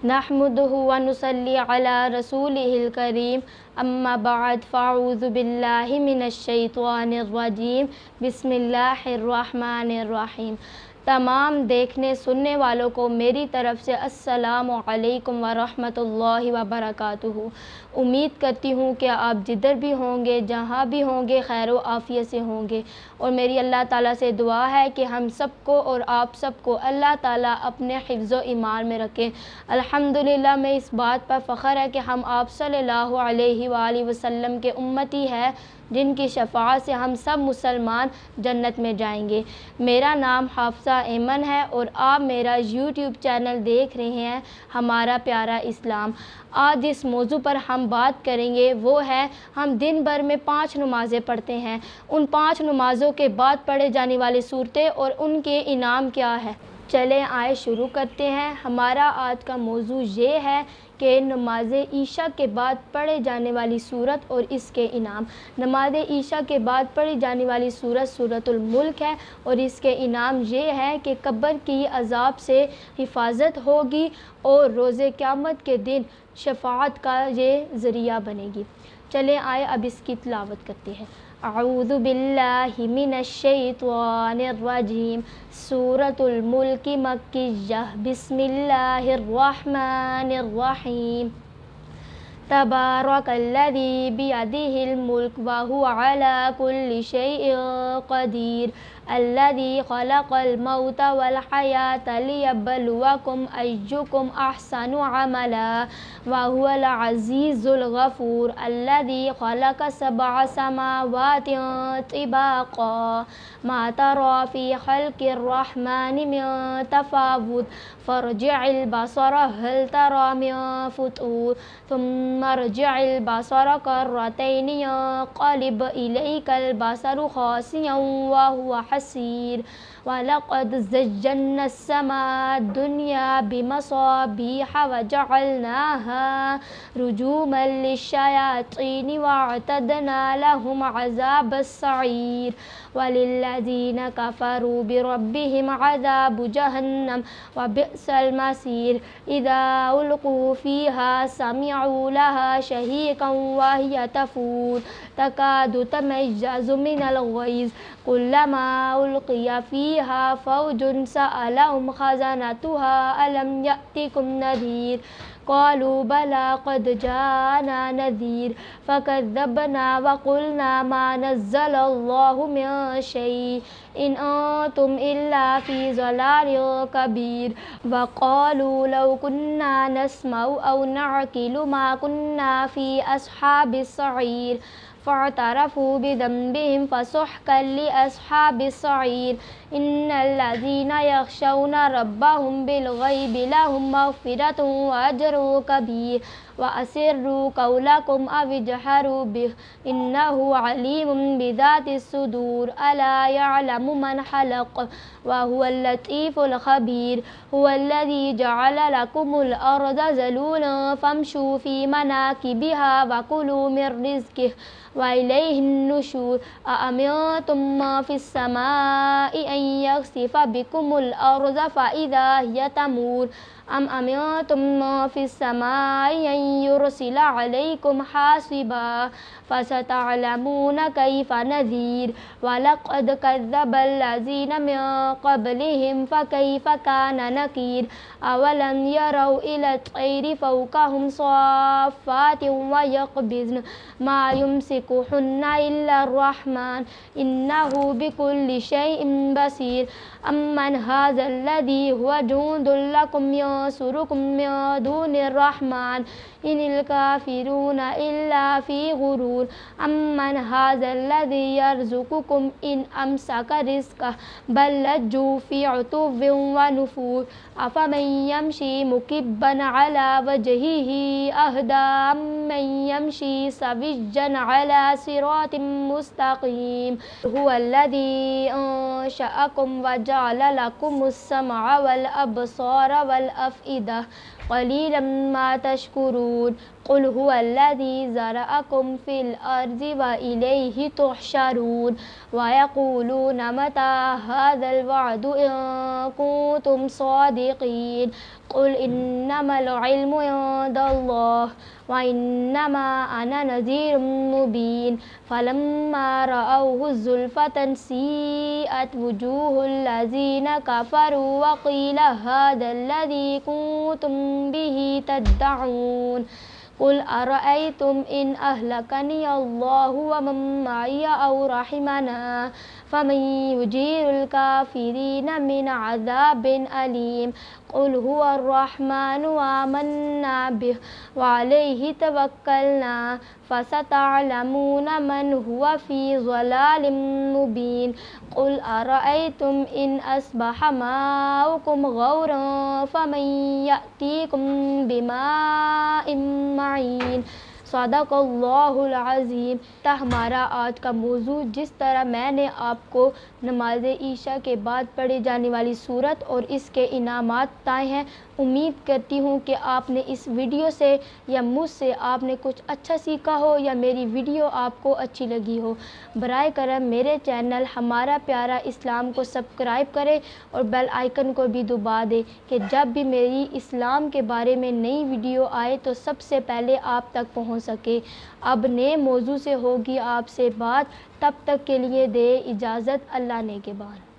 नहमदुहु व नुसल्ली अला रसूलिहिल करीम अम्मा बाद फ़अऊज़ु बिल्लाहि मिनश शैतानिर रजीम बिस्मिल्लाहिर रहमानिर रहीम। तमाम देखने सुनने वालों को मेरी तरफ़ से अस्सलामु अलैकुम व रहमतुल्लाहि व बरकातुहू। उम्मीद करती हूँ कि आप जिधर भी होंगे, जहाँ भी होंगे, खैर व आफ़ियत से होंगे। और मेरी अल्लाह ताला से दुआ है कि हम सबको और आप सबको अल्लाह ताला अपने हिफ्ज़ व ईमान में रखें। अल्हम्दुलिल्लाह, मैं इस बात पर फ़ख्र है कि हम आप सल्लल्लाहु अलैहि वालैहि वसल्लम के उम्मती है, जिनकी शफ़ाअत से हम सब मुसलमान जन्नत में जाएंगे। मेरा नाम हाफ़सा ऐमन है और आप मेरा यूट्यूब चैनल देख रहे हैं, हमारा प्यारा इस्लाम। आज जिस मौजू पर हम बात करेंगे वो है, हम दिन भर में 5 नमाज़ें पढ़ते हैं, उन 5 नमाज़ों के बाद पढ़े जाने वाली सूरतें और उनके इनाम क्या है। चलें आए शुरू करते हैं। हमारा आज का मौजू ये है कि नमाज़ ईशा के बाद पढ़े जाने वाली सूरत और इसके इनाम। नमाज़ ईशा के बाद पढ़ी जाने वाली सूरत सूरतुल मुल्क है और इसके इनाम ये है कि कब्र की अज़ाब से हिफाजत होगी और रोज़े क़यामत के दिन शफ़ाअत का ये ज़रिया बनेगी। चलें आए अब इसकी तिलावत करते हैं। अऊज़ु बिल्लाहि मिनश शैतानिर रजीम। सूरतुल मुल्क मक्किय्यह। बिस्मिल्लाहिर रहमानिर रहीम। तबारकल्लज़ी बियदिहिल मुल्क व हुवा अला कुल्लि शैइन क़दीर। अल्लज़ी ख़लक़ल मौता वल हयाता लियब्लुवकुम अय्युकुम अहसनु अमला व हुवल अज़ीज़ुल गफ़ूर। अल्लज़ी ख़लक़ सबअ समावातिन तिबाक़ा मा तरा फ़ी ख़ल्क़िर रहमानि मिन तफ़ावुत फ़र्जि'ल बसरा हल तरा मिन फ़ुतूर थुम्मा अर्जि'ल बसरा कर्रतैनि यंक़लिब इलैकल बसरु ख़ासिअन व हुवा हसीर। वलक़द ज़य्यना अस्समाअद दुनिया बिमसाबीह व जअलनाहा रुजूमन लिश्शयातीन व अअतदना लहुम अज़ाबस सईर। वलिल्लज़ीना कफ़रू बिरब्बिहिम अज़ाबु जहन्नम व बिअसल मसीर। इज़ा उल्क़ू फ़ीहा समिअू लहा शहीक़न व हिय तफ़ूर तकादु तमय्यज़ु मिनल ग़ैज़ कुल्लमा उल्क़िया फ़ीहा फ़ौजुन सअलहुम ख़ज़नतुहा अलम यअतिकुम नज़ीर क़ालू बला क़द जाअना नज़ीर फ़कज़्ज़बना व क़ुलना मा नज़्ज़लल्लाहु मिन शै इन अंतुम इल्ला फ़ी ज़लालिन कबीर। व क़ालू लौ कुन्ना नस्मअु औ नअक़िलु मा कुन्ना फ़ी अस्हाबिस सईर फ़अतरफ़ू बिज़ंबिहिम फ़सुहक़न लिअस्हाबिस सईर। इन्नल्लज़ीना यख़शौना रब्बहुम बिलग़ैबि लहुम मग़फ़िरतुन व अज्रुन कबीर। व असिर्रू क़ौलकुम अव इजहरू बिही इन्नहु अलीमुम बिज़ातिस सुदूर। अला यअलमु मन ख़लक़ व हुवल लतीफ़ुल ख़बीर। हुवल्लज़ी जअल लकुमुल अर्ज़ ज़लूलन फ़म्शू फ़ी मनाकिबिहा व कुलू मिन रिज़्क़िही व इलैहिन नुशूर। अअमिनतुम मन फ़िस समाइ अन यख़सिफ़ बिकुमुल अर्ज़ फ़इज़ा हिय तमूर अम अमिनतुम मन फ़िस समाइ अन युरसिला अलैकुम हासिबा फ़सतअलमून कैफ़ नज़ीर। वलक़द कज़्ज़बल लज़ीना मिन क़ब्लिहिम फ़कैफ़ कान नकीर। अवलम यरौ इला तैरि फ़ौक़हुम साफ़्फ़ातिन व यक़बिज़न मा युमसिकुहुन्ना इल्ला अर्रहमान इन्नहु बिकुल्लि शैइन बसीर। अम्मन हाज़ल्लज़ी हुवा जुन्दुन लकुम यंसुरुकुम मिन दूनिर रहमान इनिल काफ़िरूना इल्ला फ़ी ग़ुरूर। अम्मन हाज़ल्लज़ी यर्ज़ुक़ुकुम इन अमसक रिज़्क़हु बल लज्जू फ़ी उतुव्विन व नुफ़ूर। अफ़मन यमशी मुकिब्बन अला वजहिही अहदा अम्मन यमशी सविय्यन अला सिरातिन मुस्तक़ीम। हुवल्लज़ी अंशअकुम व जअल लकुमुस समअ वल अबसार वल अफ़इदा क़लीलन मा तशकुरून। क़ुल हुवल्लज़ी ज़रअकुम फ़िल अर्ज़ि व इलैहि तुहशरून। व यक़ूलून मता हाज़ल वअदु इन कुन्तुम सादिक़ीन। कुल इन्नमल इल्मु इंदल्लाह व इन्नमा अना नज़ीरुम मुबीन फलम्मा रअवहु ज़ुल्फ़तन सीअत वुजूहुल लज़ीना कफ़रू व क़ीला हाज़ल्लज़ी कुन्तुम बिही तद्दऊन कुल अरअयतुम इन अहलकनी अल्लाहु व मन मइया औ रहिमना फमन युजीरुल काफिरीन मिन अज़ाबिन अलीम कुल हुवर रहमानु आमन्ना बिह व अलैहि तवक्कलना फसतअलमून मन हुवा फी ज़लालिम मुबीन कुल अरअयतुम इन अस्बह माउकुम गौरन फमन यअतीकुम बिमाइन मईन सदक़ल्लाहुल अज़ीम। हमारा आज का मौजू जिस तरह मैंने आपको नमाज ईशा के बाद पढ़ी जाने वाली सूरत और इसके इनामात बताए हैं, उम्मीद करती हूँ कि आपने इस वीडियो से या मुझसे आपने कुछ अच्छा सीखा हो या मेरी वीडियो आपको अच्छी लगी हो। बराए करम मेरे चैनल हमारा प्यारा इस्लाम को सब्सक्राइब करें और बेल आइकन को भी दबा दें कि जब भी मेरी इस्लाम के बारे में नई वीडियो आए तो सबसे पहले आप तक पहुँच सके। अब नए मौजू से होगी आपसे बात, तब तक के लिए दे इजाज़त, अल्लाह ने के बाद।